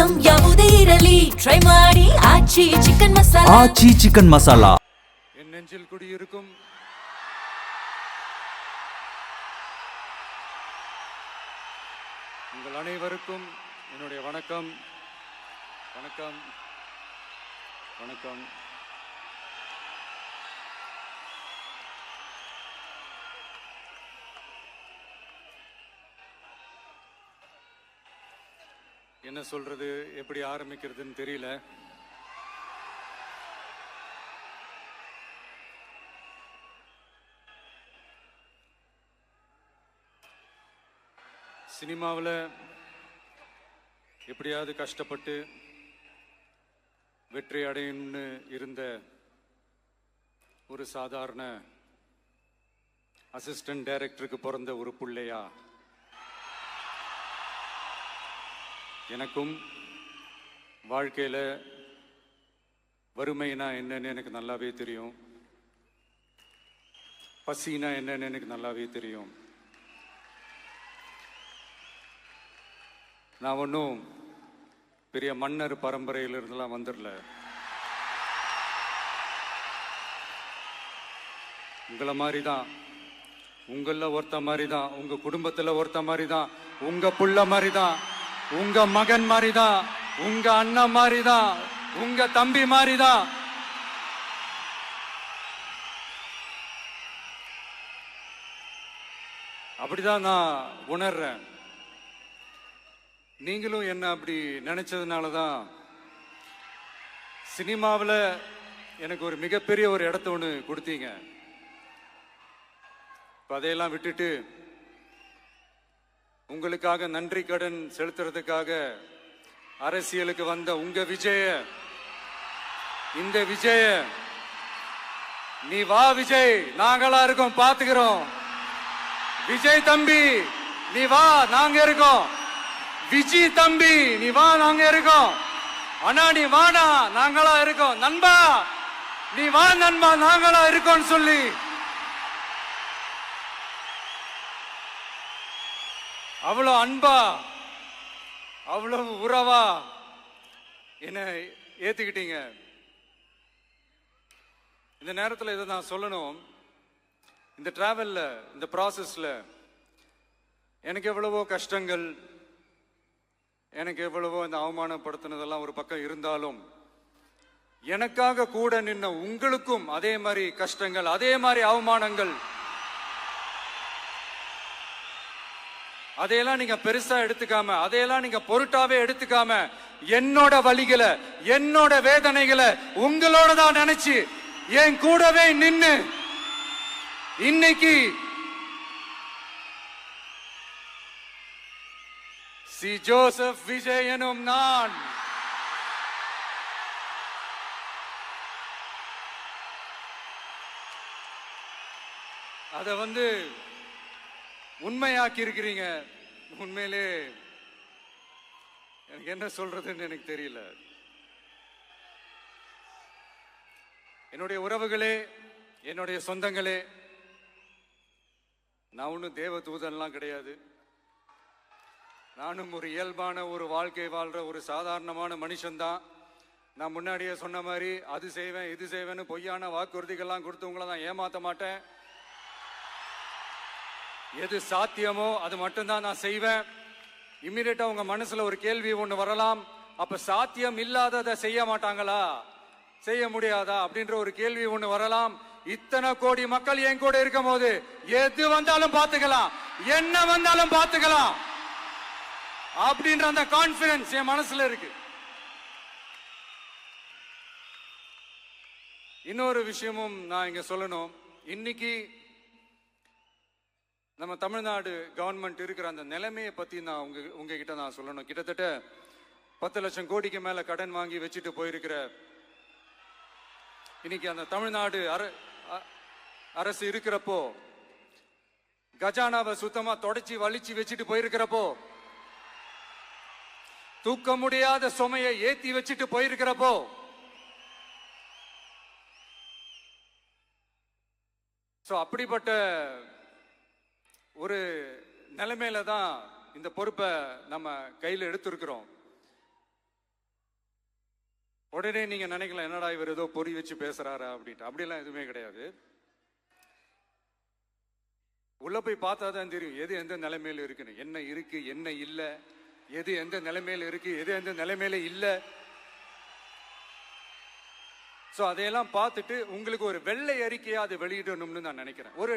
Item ಯಾವುದೇ ಇರಲಿ try ಮಾಡಿ ಆಚಿ ಚಿಕನ್ ಮಸಾಲಾ. ஆச்சி சிக்கன் மசாலா. என் நெஞ்சில் குடியிருக்கும் உங்கள் அனைவருக்கும் என்னுடைய வணக்கம். வணக்கம் வணக்கம். என்ன சொல்றது, எப்படி ஆரம்பிக்கிறதுன்னு தெரியல. சினிமாவில் எப்படியாவது கஷ்டப்பட்டு வெற்றி அடையணும்னு இருந்த ஒரு சாதாரண அசிஸ்டன்ட் டைரக்டருக்கு பிறந்த ஒரு பிள்ளையா எனக்கும் வாழ்க்கையில் வறுமைனா என்னன்னு எனக்கு நல்லாவே தெரியும், பசினா என்னன்னு எனக்கு நல்லாவே தெரியும். நான் ஒன்றும் பெரிய மன்னர் பரம்பரையிலிருந்துலாம் வந்துடல. உங்களை மாதிரி தான், உங்களில் ஒருத்த மாதிரி தான், உங்க குடும்பத்தில் ஒருத்த மாதிரி தான், உங்க புள்ள மாதிரி தான், உங்க மகன் மாதிரி தான், உங்க அண்ணன் மாதிரி தான், உங்க தம்பி மாதிரி தான். அப்படிதான் நான் உணர்றேன். நீங்களும் என்ன அப்படி நினைச்சதுனால தான் சினிமாவில் எனக்கு ஒரு மிகப்பெரிய ஒரு இடத்த ஒன்று கொடுத்தீங்க. இப்போ அதையெல்லாம் விட்டுட்டு உங்களுக்காக நன்றி கடன் செலுத்துறதுக்காக அரசியலுக்கு வந்த உங்க விஜய, இந்த விஜய, நீ வா விஜய், நாங்களா இருக்கோம், பாத்துக்கிறோம். விஜய் தம்பி நீ வா, நாங்க இருக்கோம். விஜய் தம்பி நீ வா, நாங்க இருக்கோம். அண்ணா நீ வாடா, நாங்களா இருக்கோம். நண்பா நீ வா நண்பா, நாங்களா இருக்கோம் சொல்லி அவ்வளவு அன்பா, அவ்வளவு உறவா என்ன ஏத்துக்கிட்டீங்க. இந்த நேரத்தில் இதை நான் சொல்லணும். இந்த டிராவல்ல, இந்த ப்ராசஸ்ல எனக்கு எவ்வளவோ கஷ்டங்கள், எனக்கு எவ்வளவோ இந்த அவமானப்படுத்தினதெல்லாம் ஒரு பக்கம் இருந்தாலும், எனக்காக கூட நின்ன உங்களுக்கும் அதே மாதிரி கஷ்டங்கள், அதே மாதிரி அவமானங்கள், அதையெல்லாம் நீங்க பெருசா எடுத்துக்காம, அதையெல்லாம் நீங்க பொருட்டாவே எடுத்துக்காம, என்னோட வலிகளை, என்னோட வேதனைகளை உங்களோட தான் நினைச்சு என் கூடவே நின்னு இன்னைக்கு சி ஜோசப் விஜய் எனும் நான் அத உண்மையாக்கி இருக்கிறீங்க. உண்மையிலே எனக்கு என்ன சொல்றதுன்னு எனக்கு தெரியல. என்னுடைய உறவுகளே, என்னுடைய சொந்தங்களே, நான் ஒன்றும் தேவ தூதன்லாம் கிடையாது. நானும் ஒரு இயல்பான ஒரு வாழ்க்கை வாழ்ற ஒரு சாதாரணமான மனுஷன்தான். நான் முன்னாடியே சொன்ன மாதிரி அது செய்வேன் இது செய்வேன்னு பொய்யான வாக்குறுதிகள்லாம் கொடுத்து உங்களை நான் ஏமாத்த மாட்டேன். எது சாத்தியமோ அது மட்டும்தான் நான் செய்வேன். இம்மிடியேட்டா உங்க மனசுல ஒரு கேள்வி ஒண்ணு வரலாம், அப்ப சாத்தியம் இல்லாததை செய்ய மாட்டாங்களா, செய்ய முடியாதா அப்படின்ற ஒரு கேள்வி ஒண்ணு வரலாம். இத்தனை கோடி மக்கள் என் கூட இருக்கும் போது எது வந்தாலும் பாத்துக்கலாம், என்ன வந்தாலும் பாத்துக்கலாம் அப்படின்ற அந்த கான்பிடன்ஸ் என் மனசுல இருக்கு. இன்னொரு விஷயமும் நான் இங்க சொல்லணும். இன்னைக்கு நம்ம தமிழ்நாடு கவர்மெண்ட் இருக்கிற அந்த நிலைமையை பத்தி நான் உங்ககிட்ட நான் சொல்லணும். கிட்டத்தட்ட 10 லட்சம் கோடிக்கு மேல கடன் வாங்கி வச்சுட்டு போயிருக்கிற இன்னைக்கு அந்த தமிழ்நாடு அரசு இருக்கிறப்போ, கஜானாவை சுத்தமா தொடச்சி வலிச்சு வச்சுட்டு போயிருக்கிறப்போ, தூக்க முடியாத சுமையை ஏத்தி வச்சுட்டு போயிருக்கிறப்போ, அப்படிப்பட்ட ஒரு நிலைமையில தான் இந்த பொறுப்பை நம்ம கையில் எடுத்திருக்கிறோம். உடனே நீங்க நினைக்கலாம், என்னடா இவர் ஏதோ பொறி வச்சு பேசுறாரா அப்படின்ட்டு. அப்படியெல்லாம் எதுவுமே கிடையாது. உள்ள போய் பார்த்தா தான் தெரியும் எது எந்த நிலைமையில இருக்குன்னு, என்ன இருக்கு என்ன இல்ல, எது எந்த நிலைமையில இருக்கு எது எந்த நிலைமையில இல்ல. சோ அதையெல்லாம் பார்த்துட்டு உங்களுக்கு ஒரு வெள்ளை அறிக்கையா அதை வெளியிடணும்னு நான் நினைக்கிறேன். ஒரு